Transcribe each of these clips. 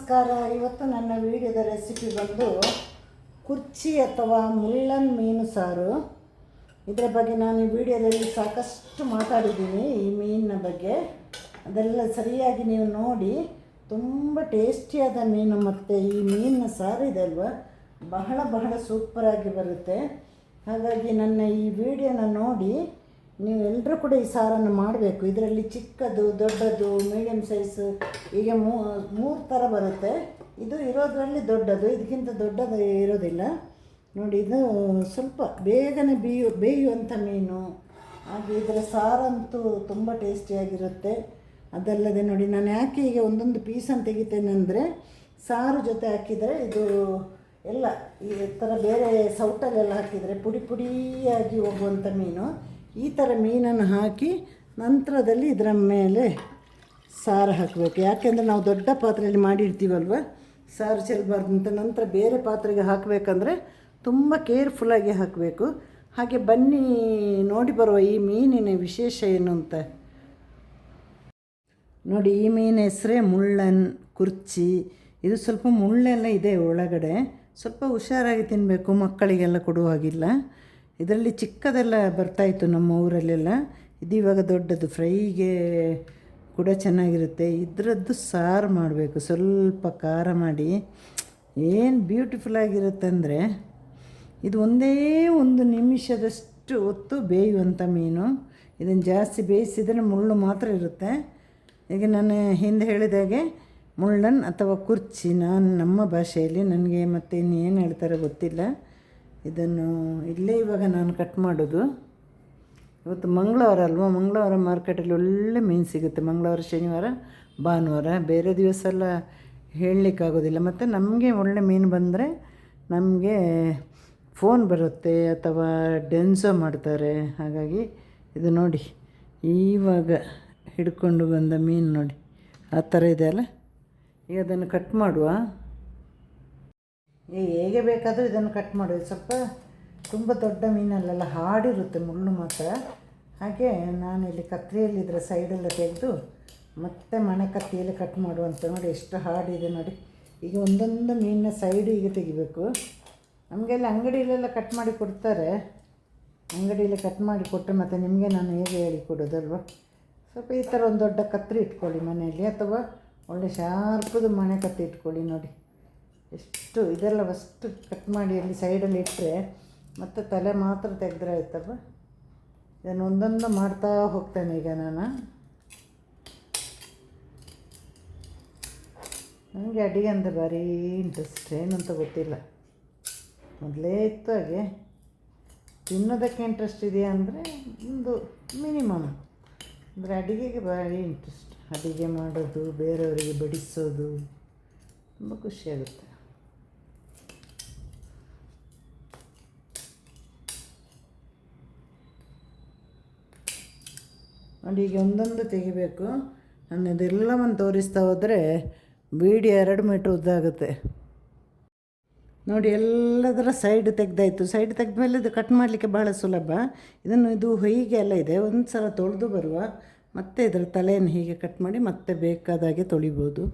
ನಮಸ್ಕಾರ. ಇವತ್ತು ನನ್ನ ವಿಡಿಯೋದ ರೆಸಿಪಿ ಬಂದು ಕುರ್ಚಿ ಅಥವಾ ಮುಳ್ಳನ್ ಮೀನು ಸಾರು. ಇದರ ಬಗ್ಗೆ ನಾನು ಈ ವಿಡಿಯೋದಲ್ಲಿ ಸಾಕಷ್ಟು ಮಾತಾಡಿದ್ದೀನಿ. ಈ ಮೀನಿನ ಬಗ್ಗೆ ಅದೆಲ್ಲ ಸರಿಯಾಗಿ ನೀವು ನೋಡಿ. ತುಂಬ ಟೇಸ್ಟಿಯಾದ ಮೀನು ಮತ್ತು ಈ ಮೀನಿನ ಸಾರು ಇದೆ ಅಲ್ವಾ, ಬಹಳ ಸೂಪರಾಗಿ ಬರುತ್ತೆ. ಹಾಗಾಗಿ ನನ್ನ ಈ ವಿಡಿಯೋನ ನೋಡಿ ನೀವು ಎಲ್ಲರೂ ಕೂಡ ಈ ಸಾರನ್ನು ಮಾಡಬೇಕು. ಇದರಲ್ಲಿ ಚಿಕ್ಕದು, ದೊಡ್ಡದು, ಮೀಡಿಯಮ್ ಸೈಜು ಹೀಗೆ ಮೂರು ಥರ ಬರುತ್ತೆ. ಇದು ಇರೋದರಲ್ಲಿ ದೊಡ್ಡದು, ಇದಕ್ಕಿಂತ ದೊಡ್ಡದು ಇರೋದಿಲ್ಲ ನೋಡಿ. ಇದು ಸ್ವಲ್ಪ ಬೇಗನೆ ಬೇಯುವಂಥ ಮೀನು. ಹಾಗೆ ಇದರ ಸಾರಂತೂ ತುಂಬ ಟೇಸ್ಟಿಯಾಗಿರುತ್ತೆ. ಅದಲ್ಲದೆ ನೋಡಿ, ನಾನು ಯಾಕೆ ಈಗ ಒಂದೊಂದು ಪೀಸನ್ನು ತೆಗಿತೇನೆ ಅಂದರೆ, ಸಾರು ಜೊತೆ ಹಾಕಿದರೆ ಇದು ಎಲ್ಲ ಈ ಥರ ಬೇರೆ ಸೌಟಲ್ಲೆಲ್ಲ ಹಾಕಿದರೆ ಪುಡಿಯಾಗಿ ಹೋಗುವಂಥ ಮೀನು. ಈ ಥರ ಮೀನನ್ನು ಹಾಕಿ ನಂತರದಲ್ಲಿ ಇದರ ಮೇಲೆ ಸಾರು ಹಾಕಬೇಕು. ಯಾಕೆಂದರೆ ನಾವು ದೊಡ್ಡ ಪಾತ್ರೆಯಲ್ಲಿ ಮಾಡಿರ್ತೀವಲ್ವ, ಸಾರು ಚೆಲ್ಲಬಾರ್ದು ಅಂತ. ನಂತರ ಬೇರೆ ಪಾತ್ರೆಗೆ ಹಾಕಬೇಕಂದ್ರೆ ತುಂಬ ಕೇರ್ಫುಲ್ಲಾಗಿ ಹಾಕಬೇಕು. ಹಾಗೆ ಬನ್ನಿ ನೋಡಿ ಬರುವ ಈ ಮೀನಿನ ವಿಶೇಷ ಏನು ಅಂತ ನೋಡಿ. ಈ ಮೀನ ಹೆಸರೇ ಮುಳ್ಳನ್ ಕುರ್ಚಿ. ಇದು ಸ್ವಲ್ಪ ಮುಳ್ಳೆಲ್ಲ ಇದೆ ಒಳಗಡೆ, ಸ್ವಲ್ಪ ಹುಷಾರಾಗಿ ತಿನ್ನಬೇಕು, ಮಕ್ಕಳಿಗೆಲ್ಲ ಕೊಡುವಾಗಿಲ್ಲ. ಇದರಲ್ಲಿ ಚಿಕ್ಕದೆಲ್ಲ ಬರ್ತಾಯಿತ್ತು ನಮ್ಮ ಊರಲ್ಲೆಲ್ಲ. ಇದು ಇವಾಗ ದೊಡ್ಡದು, ಫ್ರೈಗೆ ಕೂಡ ಚೆನ್ನಾಗಿರುತ್ತೆ. ಇದರದ್ದು ಸಾರು ಮಾಡಬೇಕು, ಸ್ವಲ್ಪ ಖಾರ ಮಾಡಿ. ಏನು ಬ್ಯೂಟಿಫುಲ್ಲಾಗಿರುತ್ತೆ ಅಂದರೆ, ಇದು ಒಂದೇ ಒಂದು ನಿಮಿಷದಷ್ಟು ಹೊತ್ತು ಬೇಯುವಂಥ ಮೀನು. ಇದನ್ನು ಜಾಸ್ತಿ ಬೇಯಿಸಿದರೆ ಮುಳ್ಳು ಮಾತ್ರ ಇರುತ್ತೆ. ಈಗ ನಾನು ಹಿಂದೆ ಹೇಳಿದಾಗೆ ಮುಳ್ಳನ್ ಅಥವಾ ಕುರ್ಚಿ, ನಮ್ಮ ಭಾಷೆಯಲ್ಲಿ, ನನಗೆ ಮತ್ತೆ ಇನ್ನೇನು ಹೇಳ್ತಾರೆ ಗೊತ್ತಿಲ್ಲ. ಇದನ್ನು ಇಲ್ಲೇ ಇವಾಗ ನಾನು ಕಟ್ ಮಾಡೋದು. ಇವತ್ತು ಮಂಗಳವಾರ ಅಲ್ವಾ, ಮಂಗಳವಾರ ಮಾರ್ಕೆಟಲ್ಲಿ ಒಳ್ಳೆ ಮೀನು ಸಿಗುತ್ತೆ. ಮಂಗಳವಾರ, ಶನಿವಾರ, ಭಾನುವಾರ, ಬೇರೆ ದಿವಸ ಎಲ್ಲ ಹೇಳಲಿಕ್ಕಾಗೋದಿಲ್ಲ. ಮತ್ತು ನಮಗೆ ಒಳ್ಳೆ ಮೀನು ಬಂದರೆ ನಮಗೆ ಫೋನ್ ಬರುತ್ತೆ ಅಥವಾ ಡೆನ್ಸೋ ಮಾಡ್ತಾರೆ. ಹಾಗಾಗಿ ಇದು ನೋಡಿ, ಇವಾಗ ಹಿಡ್ಕೊಂಡು ಬಂದ ಮೀನು ನೋಡಿ, ಆ ಥರ ಇದೆ ಅಲ್ಲ. ಈಗ ಅದನ್ನು ಕಟ್ ಮಾಡುವ. ಹೇಗೆ ಬೇಕಾದರೂ ಇದನ್ನು ಕಟ್ ಮಾಡೋದು. ಸ್ವಲ್ಪ ತುಂಬ ದೊಡ್ಡ ಮೀನಲ್ಲೆಲ್ಲ ಹಾಡಿರುತ್ತೆ, ಮುಳ್ಳು ಮಾತ್ರ. ಹಾಗೆ ನಾನಿಲ್ಲಿ ಕತ್ತರಿಯಲ್ಲಿ ಇದರ ಸೈಡೆಲ್ಲ ತೆಗೆದು ಮತ್ತೆ ಮನೆ ಕತ್ತಿಯಲ್ಲಿ ಕಟ್ ಮಾಡುವಂಥ. ನೋಡಿ ಎಷ್ಟು ಹಾಡಿದೆ ನೋಡಿ. ಈಗ ಒಂದೊಂದು ಮೀನಿನ ಸೈಡು ಈಗ ತೆಗಿಬೇಕು. ನಮಗೆಲ್ಲ ಅಂಗಡಿಯಲ್ಲೆಲ್ಲ ಕಟ್ ಮಾಡಿ ಕೊಡ್ತಾರೆ. ಅಂಗಡಿಯಲ್ಲಿ ಕಟ್ ಮಾಡಿ ಕೊಟ್ಟರೆ ಮತ್ತು ನಿಮಗೆ ನಾನು ಹೇಗೆ ಹೇಳಿಕೊಡೋದಲ್ವ. ಸ್ವಲ್ಪ ಈ ಥರ ಒಂದು ದೊಡ್ಡ ಕತ್ತರಿ ಇಟ್ಕೊಳ್ಳಿ ಮನೆಯಲ್ಲಿ, ಅಥವಾ ಒಳ್ಳೆ ಶಾರ್ಪದು ಮನೆ ಕತ್ತಿ ಇಟ್ಕೊಳ್ಳಿ. ನೋಡಿ ಎಷ್ಟು ಇದೆಲ್ಲ ಫಸ್ಟು ಕಟ್ ಮಾಡಿ ಅಲ್ಲಿ ಸೈಡಲ್ಲಿ ಇಟ್ಟರೆ ಮತ್ತು ತಲೆ ಮಾತ್ರ ತೆಗೆದ್ರೆ ಆಯ್ತಲ್ವ. ಇದನ್ನು ಒಂದೊಂದು ಮಾಡ್ತಾ ಹೋಗ್ತೇನೆ ಈಗ ನಾನು. ನನಗೆ ಅಡುಗೆ ಅಂದರೆ ಭಾರಿ ಇಂಟ್ರೆಸ್ಟ್, ಏನು ಅಂತ ಗೊತ್ತಿಲ್ಲ. ಮೊದಲೇ ಇತ್ತು ಹಾಗೆ. ತಿನ್ನೋದಕ್ಕೆ ಇಂಟ್ರೆಸ್ಟ್ ಇದೆಯಾ ಅಂದರೆ ಒಂದು ಮಿನಿಮಮ್. ಅಂದರೆ ಅಡುಗೆಗೆ ಭಾರಿ ಇಂಟ್ರೆಸ್ಟ್. ಅಡುಗೆ ಮಾಡೋದು, ಬೇರೆಯವರಿಗೆ ಬಡಿಸೋದು ತುಂಬ ಖುಷಿಯಾಗುತ್ತೆ. ನೋಡಿ ಈಗ ಒಂದೊಂದು ತೆಗಿಬೇಕು. ನಾನು ಇದೆಲ್ಲವನ್ನು ತೋರಿಸ್ತಾ ಹೋದರೆ ವಿಡಿಯೋ 2 ಮೀಟ್ರ್ ಉದ್ದಾಗುತ್ತೆ. ನೋಡಿ ಎಲ್ಲದರ ಸೈಡ್ ತೆಗೆದಾಯಿತು. ಸೈಡ್ ತೆಗೆದ ಮೇಲೆ ಇದು ಕಟ್ ಮಾಡಲಿಕ್ಕೆ ಭಾಳ ಸುಲಭ. ಇದು ಹೀಗೆ ಎಲ್ಲ ಇದೆ. ಒಂದು ಸಲ ತೊಳೆದು ಬರುವ, ಮತ್ತು ಇದರ ತಲೆಯನ್ನು ಹೀಗೆ ಕಟ್ ಮಾಡಿ ಮತ್ತೆ ಬೇಕಾದಾಗೆ ತೊಳಿಬೋದು.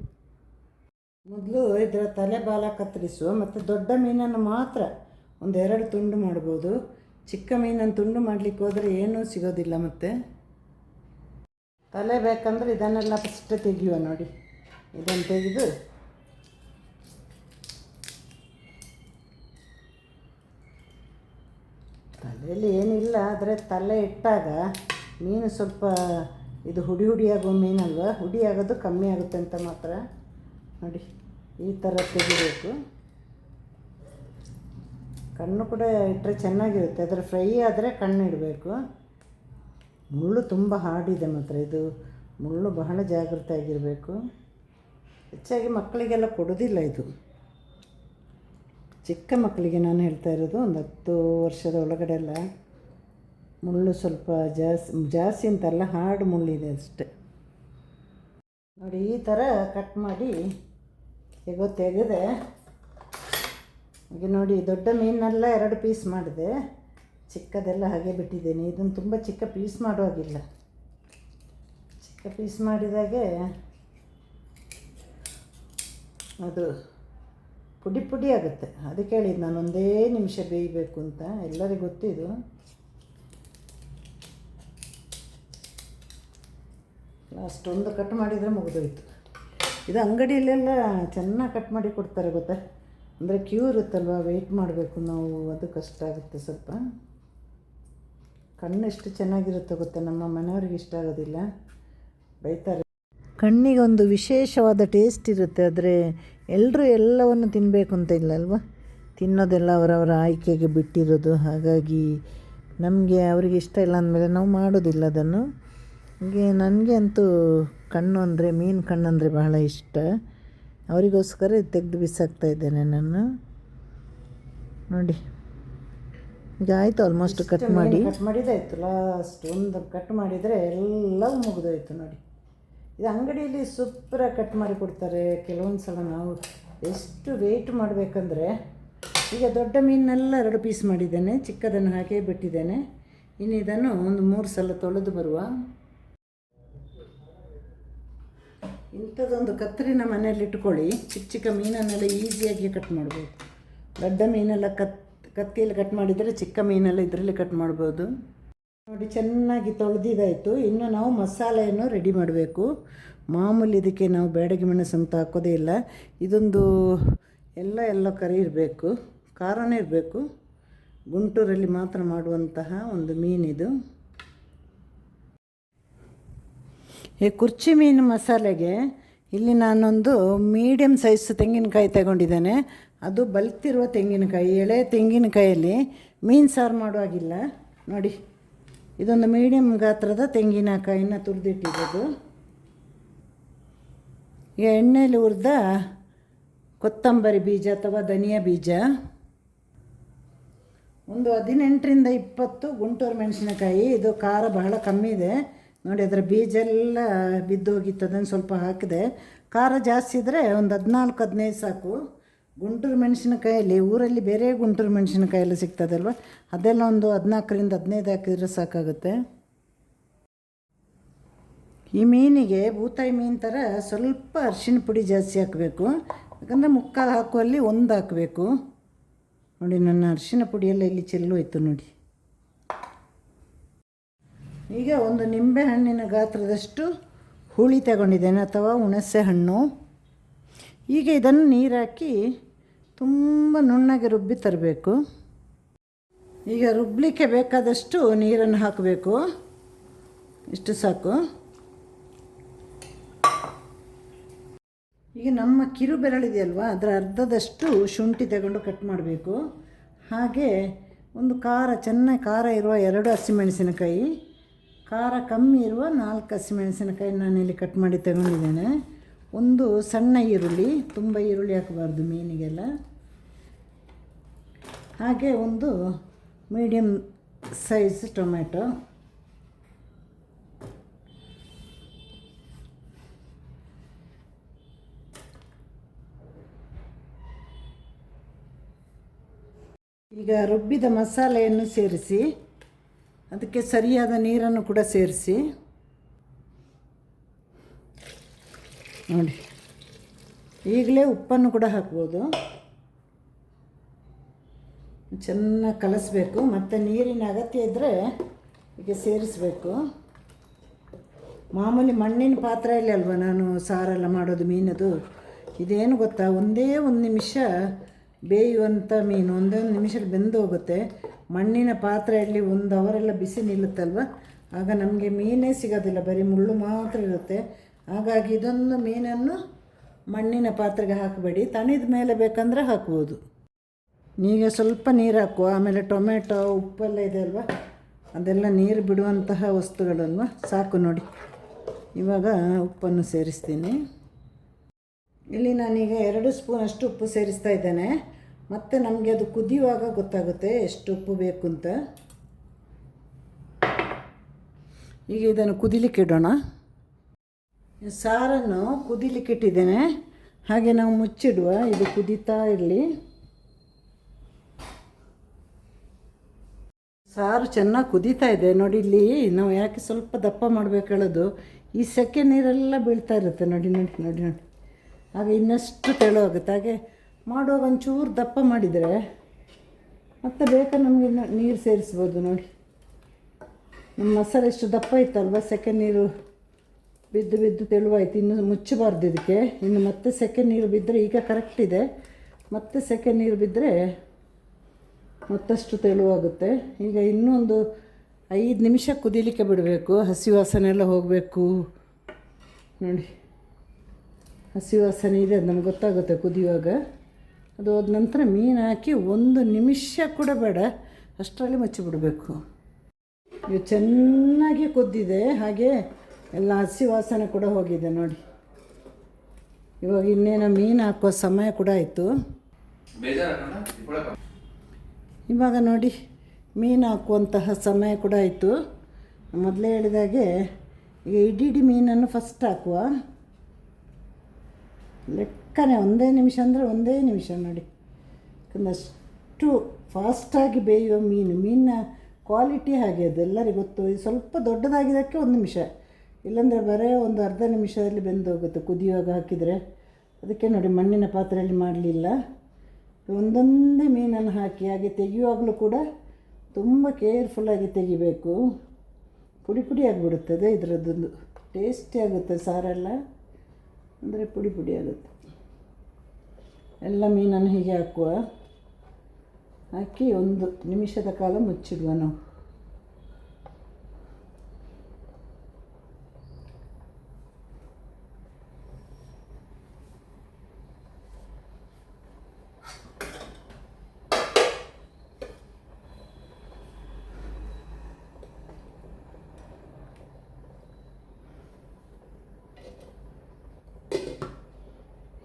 ಮೊದಲು ಇದರ ತಲೆ ಬಾಲ ಕತ್ತರಿಸುವ, ಮತ್ತು ದೊಡ್ಡ ಮೀನನ್ನು ಮಾತ್ರ 1-2 ತುಂಡು ಮಾಡ್ಬೋದು. ಚಿಕ್ಕ ಮೀನನ್ನು ತುಂಡು ಮಾಡಲಿಕ್ಕೆ ಹೋದರೆ ಏನೂ ಸಿಗೋದಿಲ್ಲ. ಮತ್ತು ತಲೆ ಬೇಕಂದ್ರೆ ಇದನ್ನೆಲ್ಲ ಫಸ್ಟ್ ತೆಗೆಯುವ. ನೋಡಿ ಇದನ್ನು ತೆಗೆದು ತಲೆಯಲ್ಲಿ ಏನಿಲ್ಲ, ಆದರೆ ತಲೆ ಇಟ್ಟಾಗ ಮೀನು ಸ್ವಲ್ಪ ಇದು ಹುಡಿಯಾಗೋ ಮೀನಲ್ವ, ಹುಡಿ ಆಗೋದು ಕಮ್ಮಿ ಆಗುತ್ತೆ ಅಂತ ಮಾತ್ರ. ನೋಡಿ ಈ ಥರ ತೆಗಿಬೇಕು. ಕಣ್ಣು ಕೂಡ ಇಟ್ಟರೆ ಚೆನ್ನಾಗಿರುತ್ತೆ. ಅದರ ಫ್ರೈ ಆದರೆ ಕಣ್ಣು ಇಡಬೇಕು. ಮುಳ್ಳು ತುಂಬ ಹಾಡಿದೆ ಮಾತ್ರ. ಇದು ಮುಳ್ಳು ಬಹಳ ಜಾಗೃತೆ ಆಗಿರಬೇಕು. ಹೆಚ್ಚಾಗಿ ಮಕ್ಕಳಿಗೆಲ್ಲ ಕೊಡೋದಿಲ್ಲ ಇದು. ಚಿಕ್ಕ ಮಕ್ಕಳಿಗೆ ನಾನು ಹೇಳ್ತಾ ಇರೋದು, ಒಂದು 10 ವರ್ಷದ ಒಳಗಡೆ ಎಲ್ಲ ಮುಳ್ಳು ಸ್ವಲ್ಪ ಜಾಸ್ತಿ ಅಂತಲ್ಲ, ಹಾರ್ಡ್ ಮುಳ್ಳಿದೆ ಅಷ್ಟೆ. ನೋಡಿ ಈ ಥರ ಕಟ್ ಮಾಡಿ ತೆಗೆದೆ. ಈಗ ನೋಡಿ, ದೊಡ್ಡ ಮೀನೆಲ್ಲ 2 ಪೀಸ್ ಮಾಡಿದೆ, ಚಿಕ್ಕದೆಲ್ಲ ಹಾಗೆ ಬಿಟ್ಟಿದ್ದೇನೆ. ಇದನ್ನು ತುಂಬ ಚಿಕ್ಕ ಪೀಸ್ ಮಾಡುವಾಗಿಲ್ಲ. ಚಿಕ್ಕ ಪೀಸ್ ಮಾಡಿದಾಗೆ ಅದು ಪುಡಿ ಪುಡಿ ಆಗುತ್ತೆ. ಅದಕ್ಕೆ ಹೇಳಿದ್ದು ನಾನು ಒಂದೇ ನಿಮಿಷ ಬೇಯಬೇಕು ಅಂತ. ಎಲ್ಲರಿಗೂ ಗೊತ್ತಿದ್ದು. ಲಾಸ್ಟ್ ಒಂದು ಕಟ್ ಮಾಡಿದರೆ ಮುಗಿದೋಯ್ತು. ಇದು ಅಂಗಡಿಯಲ್ಲೆಲ್ಲ ಚೆನ್ನಾಗಿ ಕಟ್ ಮಾಡಿ ಕೊಡ್ತಾರೆ ಗೊತ್ತಾ. ಅಂದರೆ ಕ್ಯೂ ಇರುತ್ತಲ್ವ, ವೆಯ್ಟ್ ಮಾಡಬೇಕು ನಾವು, ಅದು ಕಷ್ಟ ಆಗುತ್ತೆ ಸ್ವಲ್ಪ. ಕಣ್ಣು ಎಷ್ಟು ಚೆನ್ನಾಗಿರುತ್ತೆ ಗೊತ್ತಾ, ನಮ್ಮ ಮನೆಯವ್ರಿಗೆ ಇಷ್ಟ ಆಗೋದಿಲ್ಲ, ಬೈತಾರೆ. ಕಣ್ಣಿಗೆ ಒಂದು ವಿಶೇಷವಾದ ಟೇಸ್ಟ್ ಇರುತ್ತೆ. ಆದರೆ ಎಲ್ಲರೂ ಎಲ್ಲವನ್ನು ತಿನ್ನಬೇಕು ಅಂತ ಇಲ್ಲ ಅಲ್ವ, ತಿನ್ನೋದೆಲ್ಲ ಅವರವರ ಆಯ್ಕೆಗೆ ಬಿಟ್ಟಿರೋದು. ಹಾಗಾಗಿ ನಮಗೆ ಅವರಿಗೆ ಇಷ್ಟ ಇಲ್ಲ ಅಂದಮೇಲೆ ನಾವು ಮಾಡೋದಿಲ್ಲ ಅದನ್ನು. ಹಾಗೆ ನನಗೆ ಅಂತೂ ಕಣ್ಣು ಅಂದರೆ, ಮೀನು ಕಣ್ಣು ಅಂದರೆ ಬಹಳ ಇಷ್ಟ. ಅವರಿಗೋಸ್ಕರ ತೆಗೆದು ಬಿಸಾಕ್ತಾ ಇದ್ದೇನೆ ನಾನು. ನೋಡಿ ಈಗ ಆಯಿತು, ಆಲ್ಮೋಸ್ಟ್ ಕಟ್ ಮಾಡಿದಾಯಿತು. ಲಾಸ್ಟ್ ಒಂದು ಕಟ್ ಮಾಡಿದರೆ ಎಲ್ಲವೂ ಮುಗಿದೋಯ್ತು ನೋಡಿ. ಇದು ಅಂಗಡಿಯಲ್ಲಿ ಸೂಪರಾಗಿ ಕಟ್ ಮಾಡಿ ಕೊಡ್ತಾರೆ. ಕೆಲವೊಂದು ಸಲ ನಾವು ಎಷ್ಟು ವೆಯ್ಟ್ ಮಾಡಬೇಕಂದ್ರೆ, ಈಗ ದೊಡ್ಡ ಮೀನನ್ನೆಲ್ಲ 2 ಪೀಸ್ ಮಾಡಿದ್ದೇನೆ, ಚಿಕ್ಕದನ್ನು ಹಾಕೇ ಬಿಟ್ಟಿದ್ದೇನೆ. ಇನ್ನು ಇದನ್ನು ಒಂದು 3 ಸಲ ತೊಳೆದು ಬರುವ. ಇಂಥದ್ದೊಂದು ಕತ್ತರಿನ ಮನೆಯಲ್ಲಿ ಇಟ್ಕೊಳ್ಳಿ, ಚಿಕ್ಕ ಚಿಕ್ಕ ಮೀನನ್ನೆಲ್ಲ ಈಸಿಯಾಗಿ ಕಟ್ ಮಾಡ್ಬೋದು. ದೊಡ್ಡ ಮೀನೆಲ್ಲ ಕತ್ತಿಯಲ್ಲಿ ಕಟ್ ಮಾಡಿದರೆ ಚಿಕ್ಕ ಮೀನೆಲ್ಲ ಇದರಲ್ಲಿ ಕಟ್ ಮಾಡ್ಬೋದು. ನೋಡಿ ಚೆನ್ನಾಗಿ ತೊಳೆದಿದ್ದಾಯಿತು. ಇನ್ನು ನಾವು ಮಸಾಲೆಯನ್ನು ರೆಡಿ ಮಾಡಬೇಕು. ಮಾಮೂಲಿ ಇದಕ್ಕೆ ನಾವು ಬ್ಯಾಡಗಿ ಮೆಣಸು ಅಂತ ಹಾಕೋದೇ ಇಲ್ಲ. ಇದೊಂದು ಎಲ್ಲೋ ಕರಿ ಇರಬೇಕು, ಖಾರನೇ ಇರಬೇಕು. ಗುಂಟೂರಲ್ಲಿ ಮಾತ್ರ ಮಾಡುವಂತಹ ಒಂದು ಮೀನಿದು. ಈ ಕುರ್ಚಿ ಮೀನು ಮಸಾಲೆಗೆ ಇಲ್ಲಿ ನಾನೊಂದು ಮೀಡಿಯಮ್ ಸೈಜ್ ತೆಂಗಿನಕಾಯಿ ತಗೊಂಡಿದ್ದೇನೆ. ಅದು ಬಲ್ತಿರುವ ತೆಂಗಿನಕಾಯಿ, ಎಳೆ ತೆಂಗಿನಕಾಯಲ್ಲಿ ಮೀನು ಸಾರು ಮಾಡುವಾಗಿಲ್ಲ. ನೋಡಿ, ಇದೊಂದು ಮೀಡಿಯಮ್ ಗಾತ್ರದ ತೆಂಗಿನಕಾಯಿನ ತುರಿದಿಟ್ಟಿರೋದು. ಈಗ ಎಣ್ಣೆಯಲ್ಲಿ ಹುರಿದ ಕೊತ್ತಂಬರಿ ಬೀಜ ಅಥವಾ ಧನಿಯಾ ಬೀಜ, ಒಂದು 18ರಿಂದ 20 ಗುಂಟೂರು ಮೆಣಸಿನಕಾಯಿ. ಇದು ಖಾರ ಬಹಳ ಕಮ್ಮಿ ಇದೆ ನೋಡಿ, ಅದರ ಬೀಜ ಎಲ್ಲ ಬಿದ್ದು ಹೋಗಿತ್ತು, ಅದನ್ನು ಸ್ವಲ್ಪ ಹಾಕಿದೆ. ಖಾರ ಜಾಸ್ತಿ ಇದ್ದರೆ ಒಂದು 14-15 ಸಾಕು. ಗುಂಟೂರು ಮೆಣಸಿನಕಾಯಲ್ಲಿ ಊರಲ್ಲಿ ಬೇರೆ ಗುಂಟೂರು ಮೆಣಸಿನಕಾಯಿ ಎಲ್ಲ ಸಿಗ್ತದಲ್ವ, ಅದೆಲ್ಲ ಒಂದು 14ರಿಂದ 15 ಹಾಕಿದರೆ ಸಾಕಾಗುತ್ತೆ. ಈ ಮೀನಿಗೆ ಬೂತಾಯಿ ಮೀನು ಥರ ಸ್ವಲ್ಪ ಅರಿಶಿಣ ಪುಡಿ ಜಾಸ್ತಿ ಹಾಕಬೇಕು. ಯಾಕಂದರೆ ಮುಕ್ಕಾಲು ಹಾಕುವಲ್ಲಿ 1 ಹಾಕಬೇಕು. ನೋಡಿ, ನನ್ನ ಅರಿಶಿಣ ಪುಡಿಯೆಲ್ಲ ಇಲ್ಲಿ ಚೆಲ್ಲೋಯ್ತು ನೋಡಿ. ಈಗ ಒಂದು ನಿಂಬೆ ಹಣ್ಣಿನ ಗಾತ್ರದಷ್ಟು ಹುಳಿ ತಗೊಂಡಿದ್ದೇನೆ, ಅಥವಾ ಹುಣಸೆ ಹಣ್ಣು. ಈಗ ಇದನ್ನು ನೀರು ಹಾಕಿ ತುಂಬ ನುಣ್ಣಗೆ ರುಬ್ಬಿ ತರಬೇಕು. ಈಗ ರುಬ್ಬಲಿಕ್ಕೆ ಬೇಕಾದಷ್ಟು ನೀರನ್ನು ಹಾಕಬೇಕು, ಇಷ್ಟು ಸಾಕು. ಈಗ ನಮ್ಮ ಕಿರು ಬೆರಳಿದೆಯಲ್ವ, ಅದರ ಅರ್ಧದಷ್ಟು ಶುಂಠಿ ತಗೊಂಡು ಕಟ್ ಮಾಡಬೇಕು. ಹಾಗೆ ಒಂದು ಚೆನ್ನಾಗಿ ಖಾರ ಇರುವ 2 ಹಸಿಮೆಣಸಿನಕಾಯಿ, ಖಾರ ಕಮ್ಮಿ ಇರುವ 4 ಹಸಿಮೆಣಸಿನಕಾಯಿ ನಾನಿಲ್ಲಿ ಕಟ್ ಮಾಡಿ ತಗೊಂಡಿದ್ದೇನೆ. ಒಂದು ಸಣ್ಣ ಈರುಳ್ಳಿ, ತುಂಬ ಈರುಳ್ಳಿ ಹಾಕಬಾರ್ದು ಮೀನಿಗೆಲ್ಲ. ಹಾಗೆ ಒಂದು ಮೀಡಿಯಮ್ ಸೈಜ್ ಟೊಮೆಟೊ. ಈಗ ರುಬ್ಬಿದ ಮಸಾಲೆಯನ್ನು ಸೇರಿಸಿ, ಅದಕ್ಕೆ ಸರಿಯಾದ ನೀರನ್ನು ಕೂಡ ಸೇರಿಸಿ. ನೋಡಿ, ಈಗಲೇ ಉಪ್ಪನ್ನು ಕೂಡ ಹಾಕ್ಬೋದು. ಚೆನ್ನಾಗಿ ಕಲಸಬೇಕು, ಮತ್ತು ನೀರಿನ ಅಗತ್ಯ ಇದ್ದರೆ ಹೀಗೆ ಸೇರಿಸಬೇಕು. ಮಾಮೂಲಿ ಮಣ್ಣಿನ ಪಾತ್ರೆಯಲ್ಲಿ ಅಲ್ವ ನಾನು ಸಾರೆಲ್ಲ ಮಾಡೋದು ಮೀನದು. ಇದೇನು ಗೊತ್ತಾ, ಒಂದೇ ಒಂದು ನಿಮಿಷ ಬೇಯುವಂಥ ಮೀನು, ಒಂದೇ ನಿಮಿಷದಲ್ಲಿ ಬೆಂದು ಹೋಗುತ್ತೆ. ಮಣ್ಣಿನ ಪಾತ್ರೆಯಲ್ಲಿ 1 ಅವರೆಲ್ಲ ಬಿಸಿ ನಿಲ್ಲುತ್ತಲ್ವ, ಆಗ ನಮಗೆ ಮೀನೇ ಸಿಗೋದಿಲ್ಲ, ಬರೀ ಮುಳ್ಳು ಮಾತ್ರ ಇರುತ್ತೆ. ಹಾಗಾಗಿ ಇದೊಂದು ಮೀನನ್ನು ಮಣ್ಣಿನ ಪಾತ್ರೆಗೆ ಹಾಕಬೇಡಿ, ತಣಿದ ಮೇಲೆ ಬೇಕಂದರೆ ಹಾಕ್ಬೋದು. ಈಗ ಸ್ವಲ್ಪ ನೀರು ಹಾಕುವ, ಆಮೇಲೆ ಟೊಮೆಟೊ ಉಪ್ಪೆಲ್ಲ ಇದೆ ಅಲ್ವ, ಅದೆಲ್ಲ ನೀರು ಬಿಡುವಂತಹ ವಸ್ತುಗಳಲ್ವ, ಸಾಕು ನೋಡಿ. ಇವಾಗ ಉಪ್ಪನ್ನು ಸೇರಿಸ್ತೀನಿ. ಇಲ್ಲಿ ನಾನೀಗ 2 ಸ್ಪೂನಷ್ಟು ಉಪ್ಪು ಸೇರಿಸ್ತಾ ಇದ್ದೇನೆ. ಮತ್ತು ನಮಗೆ ಅದು ಕುದಿಯುವಾಗ ಗೊತ್ತಾಗುತ್ತೆ ಎಷ್ಟು ಉಪ್ಪು ಬೇಕು ಅಂತ. ಈಗ ಇದನ್ನು ಕುದಿಲಿಕ್ಕೆ ಇಡೋಣ. ಸಾರನ್ನು ಕುದಿಲಿಕ್ಕೆ ಇಟ್ಟಿದ್ದೇನೆ, ಹಾಗೆ ನಾವು ಮುಚ್ಚಿಡುವ, ಇದು ಕುದೀತಾ ಇರಲಿ. ಸಾರು ಚೆನ್ನಾಗಿ ಕುದೀತಾ ಇದೆ ನೋಡಿ. ಇಲ್ಲಿ ನಾವು ಯಾಕೆ ಸ್ವಲ್ಪ ದಪ್ಪ ಮಾಡಬೇಕು ಹೇಳೋದು, ಈ ಸೆಕೆ ನೀರೆಲ್ಲ ಬೀಳ್ತಾ ಇರುತ್ತೆ ನೋಡಿ ನೋಡಿ ನೋಡಿ ನೋಡಿ. ಆಗ ಇನ್ನಷ್ಟು ತೆಳು ಆಗುತ್ತೆ. ಹಾಗೆ ಮಾಡುವಾಗ ಒಂಚೂರು ದಪ್ಪ ಮಾಡಿದರೆ ಮತ್ತೆ ಬೇಕಾದ್ರೆ ನಮಗೆ ನೀರು ಸೇರಿಸ್ಬೋದು. ನೋಡಿ ನಮ್ಮ ಮಸಾಲೆ ಎಷ್ಟು ದಪ್ಪ ಇತ್ತಲ್ವ, ಸೆಕೆಂಡ್ ನೀರು ಬಿದ್ದು ಬಿದ್ದು ತೆಳುವಾಯಿತು. ಇನ್ನು ಮುಚ್ಚಬಾರ್ದು ಇದಕ್ಕೆ. ಇನ್ನು ಮತ್ತೆ ಸೆಕೆಂಡ್ ನೀರು ಬಿದ್ದರೆ, ಈಗ ಕರೆಕ್ಟ್ ಇದೆ, ಮತ್ತೆ ಸೆಕೆಂಡ್ ನೀರು ಬಿದ್ದರೆ ಮತ್ತಷ್ಟು ತೆಳುವಾಗುತ್ತೆ. ಈಗ ಇನ್ನೂ ಒಂದು 5 ನಿಮಿಷ ಕುದೀಲಿಕ್ಕೆ ಬಿಡಬೇಕು. ಹಸಿ ವಾಸನೆ ಎಲ್ಲ ಹೋಗಬೇಕು. ನೋಡಿ ಹಸಿ ವಾಸನೆ ಇದೆ, ಅದು ನಮ್ಗೆ ಗೊತ್ತಾಗುತ್ತೆ ಕುದಿಯುವಾಗ. ಅದು ಹೋದ ನಂತರ ಮೀನು ಹಾಕಿ 1 ನಿಮಿಷ ಕೂಡ ಬೇಡ, ಅಷ್ಟರಲ್ಲಿ ಮುಚ್ಚಿಬಿಡಬೇಕು. ಇದು ಚೆನ್ನಾಗಿ ಕುದ್ದಿದೆ, ಹಾಗೆ ಎಲ್ಲ ಹಸಿ ವಾಸನೆ ಕೂಡ ಹೋಗಿದೆ. ನೋಡಿ ಇವಾಗ ಇನ್ನೇನು ಮೀನು ಹಾಕೋ ಸಮಯ ಕೂಡ ಆಯಿತು. ಇವಾಗ ನೋಡಿ ಮೀನು ಹಾಕುವಂತಹ ಸಮಯ ಕೂಡ ಆಯಿತು. ಮೊದಲೇ ಹೇಳಿದಾಗೆ ಈಗ ಇಡೀ ಮೀನನ್ನು ಫಸ್ಟ್ ಹಾಕುವ. ಲೆಕ್ಕನೇ 1 ನಿಮಿಷ ಅಂದರೆ 1 ನಿಮಿಷ. ನೋಡಿ ಯಾಕಂದರೆ ಅಷ್ಟು ಫಾಸ್ಟಾಗಿ ಬೇಯುವ ಮೀನಿನ ಕ್ವಾಲಿಟಿ ಹಾಗೆ, ಅದೆಲ್ಲರಿಗೂ ಗೊತ್ತು. ಇದು ಸ್ವಲ್ಪ ದೊಡ್ಡದಾಗಿದ್ದಕ್ಕೆ 1 ನಿಮಿಷ, ಇಲ್ಲಾಂದರೆ ಬರೀ ಒಂದು ಅರ್ಧ ನಿಮಿಷದಲ್ಲಿ ಬೆಂದೋಗುತ್ತೆ ಕುದಿಯುವಾಗ ಹಾಕಿದರೆ. ಅದಕ್ಕೆ ನೋಡಿ ಮಣ್ಣಿನ ಪಾತ್ರೆಯಲ್ಲಿ ಮಾಡಲಿಲ್ಲ. ಒಂದೊಂದೇ ಮೀನನ್ನು ಹಾಕಿ, ಹಾಗೆ ತೆಗೆಯುವಾಗಲೂ ಕೂಡ ತುಂಬ ಕೇರ್ಫುಲ್ಲಾಗಿ ತೆಗಿಬೇಕು. ಪುಡಿ ಪುಡಿ ಆಗಿಬಿಡುತ್ತದೆ. ಇದರದ್ದೊಂದು ಟೇಸ್ಟಿ ಆಗುತ್ತೆ ಸಾರೆಲ್ಲ, ಅಂದರೆ ಪುಡಿ ಪುಡಿ ಆಗುತ್ತೆ. ಎಲ್ಲ ಮೀನನ್ನು ಹೀಗೆ ಹಾಕುವ, ಹಾಕಿ 1 ನಿಮಿಷದ ಕಾಲ ಮುಚ್ಚಿಡುವ ನಾವು.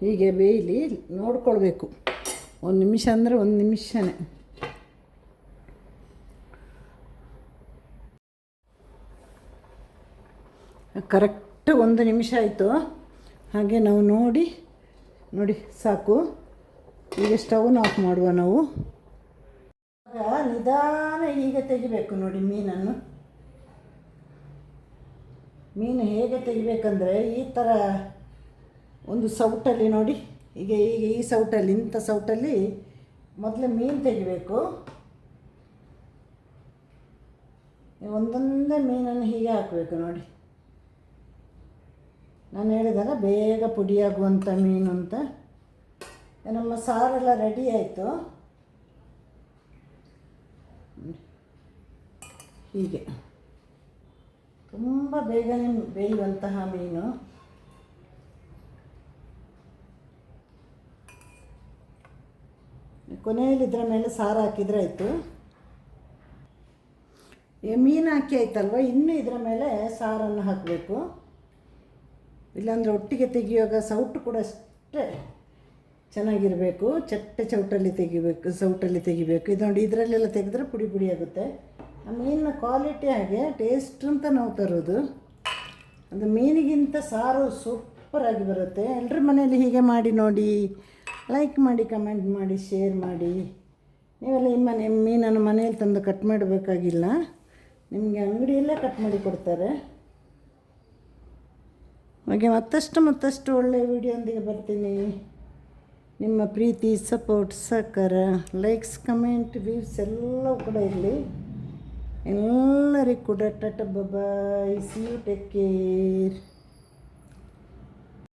ಹೀಗೆ ಬೇಯಲಿ, ನೋಡ್ಕೊಳ್ಬೇಕು. 1 ನಿಮಿಷ ಅಂದರೆ 1 ನಿಮಿಷನೇ. ಕರೆಕ್ಟ್ 1 ನಿಮಿಷ ಆಯಿತು. ಹಾಗೆ ನಾವು ನೋಡಿ ಸಾಕು. ಈಗ ಸ್ಟವ್ನ ಆಫ್ ಮಾಡುವ ನಾವು. ಆಗ ನಿಧಾನ ಹೀಗೆ ತೆಗಿಬೇಕು. ನೋಡಿ ಮೀನು ಹೇಗೆ ತೆಗಿಬೇಕಂದ್ರೆ ಈ ಥರ ಒಂದು ಸೌಟಲ್ಲಿ ನೋಡಿ, ಈಗ ಈ ಸೌಟಲ್ಲಿ, ಇಂಥ ಸೌಟಲ್ಲಿ ಮೊದಲು ಮೀನು ತೆಗಿಬೇಕು. ಒಂದೊಂದೇ ಮೀನನ್ನು ಹೀಗೆ ಹಾಕಬೇಕು. ನೋಡಿ ನಾನು ಹೇಳಿದಾಗ ಬೇಗ ಪುಡಿಯಾಗುವಂಥ ಮೀನು ಅಂತ. ನಮ್ಮ ಸಾರೆಲ್ಲ ರೆಡಿ ಆಯಿತು. ಹೀಗೆ ತುಂಬ ಬೇಗನೆ ಬೇಯುವಂತಹ ಮೀನು. ಕೊನೆಯಲ್ಲಿ ಇದರ ಮೇಲೆ ಸಾರು ಹಾಕಿದರೆ ಆಯಿತು. ಮೀನು ಹಾಕಿ ಆಯ್ತಲ್ವ, ಇನ್ನೂ ಇದರ ಮೇಲೆ ಸಾರನ್ನು ಹಾಕಬೇಕು. ಇಲ್ಲಾಂದರೆ ಒಟ್ಟಿಗೆ ತೆಗಿಯುವಾಗ ಸೌಟು ಕೂಡ ಅಷ್ಟೇ ಚೆನ್ನಾಗಿರಬೇಕು. ಸೌಟಲ್ಲಿ ತೆಗಿಬೇಕು. ಇದು ನೋಡಿ, ಇದರಲ್ಲೆಲ್ಲ ತೆಗೆದ್ರೆ ಪುಡಿ ಪುಡಿ ಆಗುತ್ತೆ. ಆ ಮೀನಿನ ಕ್ವಾಲಿಟಿ ಹಾಗೆ, ಟೇಸ್ಟ್ ಅಂತ ನಾವು ತರೋದು. ಅದು ಮೀನಿಗಿಂತ ಸಾರು ಸೂಪರಾಗಿ ಬರುತ್ತೆ. ಎಲ್ಲರ ಮನೆಯಲ್ಲಿ ಹೀಗೆ ಮಾಡಿ ನೋಡಿ. ಲೈಕ್ ಮಾಡಿ, ಕಮೆಂಟ್ ಮಾಡಿ, ಶೇರ್ ಮಾಡಿ. ನೀವೆಲ್ಲ ಈ ಮೀನನ್ನು ಮನೆಯಲ್ಲಿ ತಂದು ಕಟ್ ಮಾಡಬೇಕಾಗಿಲ್ಲ, ನಿಮಗೆ ಅಂಗಡಿಯಲ್ಲೇ ಕಟ್ ಮಾಡಿ ಕೊಡ್ತಾರೆ. ಹಾಗೆ ಮತ್ತಷ್ಟು ಒಳ್ಳೆಯ ವಿಡಿಯೋಂದಿಗೆ ಬರ್ತೀನಿ. ನಿಮ್ಮ ಪ್ರೀತಿ, ಸಪೋರ್ಟ್, ಸಹಕಾರ, ಲೈಕ್ಸ್, ಕಮೆಂಟ್, ವ್ಯೂಸ್ ಎಲ್ಲವೂ ಕೂಡ ಇರಲಿ. ಎಲ್ಲರಿಗೂ ಕೂಡ ಟಾಟಾ ಬಾಯ್, ಸಿ ಯು, ಟೇಕ್ ಕೇರ್.